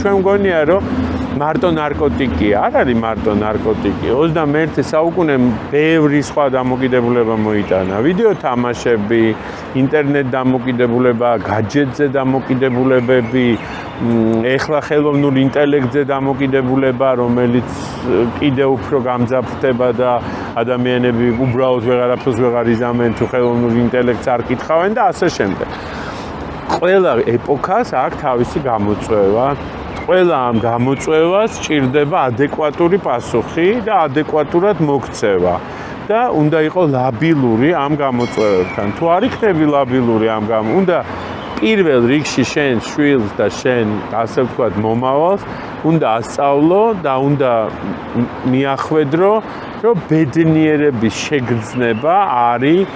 ჩვენ მგონია რომ მარტო ნარკოტიკი არ არის მარტო ნარკოტიკი 21 საუკუნემ ბევრი სხვა დამოკიდებულება მოიტანა ვიდეო თამაშები ინტერნეტ დამოკიდებულება გაჯეტზე დამოკიდებულებები ეხლა ხელოვნურ ინტელექტზე დამოკიდებულება რომელიც კიდევ უფრო გამძაფრდება და ადამიანები უბრალოდ ვეღარაფერს ვეღარ იზამენ თუ ხელოვნურ ინტელექტს არ კითხავენ და ასე შემდეგ ყველა ეპოქას აქვს თავისი გამოწვევა ყველა ამ გამოწვევას სჭირდება ადეკვატური პასუხი და ადეკვატურად მოქცევა და უნდა იყოს ლაბილური ამ გამოწვევებთან. თუ არ იქნები ლაბილური ამ უნდა პირველ რიგში შენ შვილს და შენ ასე ვთქვათ მომავალს უნდა ასწავლო და უნდა მიახვედრო რომ ბედნიერების შეგრძნება არის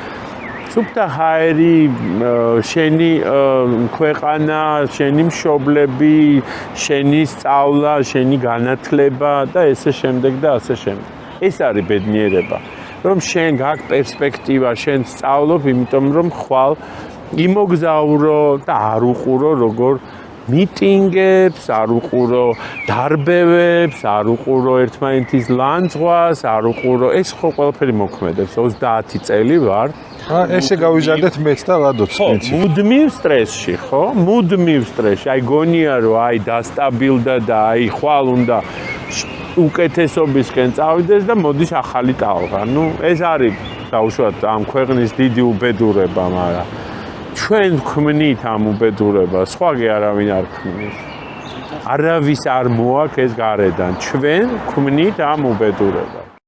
სუფთა ჰაერი შენი ქვეყანა, შენი მშობლები, შენი სწავლა, შენი განათლება და ესე შემდეგ და ასე შემდეგ. ეს არის ბედნიერება. რომ შენ გაქვს პერსპექტივა, შენ სწავლობ, იმიტომ რომ ხვალ იმოგზაურო და არ უყურო როგორ მიტინგებს, არ უყურო დარბევებს, არ უყურო ერთმანეთის ლანძღვას, არ უყურო ეს ხო ყველაფერი მოქმედებს 30 წელი ვარ ესე გავიზარდეთ მეც და ლადოც ვიცი. მუდმივ სტრესში, ხო? მუდმივ სტრესში. აი გონია რომ აი დასტაბილდა და აი ხვალ უნდა უკეთესობისკენ წავიდეს და მოდის ახალი ტალღა. ნუ ეს არის დაუშვათ ამ ქვეყნის დიდი უბედურება, მაგრამ ჩვენ ვქმნით ამ უბედურებას, სხვაგი არავინ არ ქმნის. არავის არ მოაქვს ეს გარედან. ჩვენ ვქმნით ამ უბედურებას.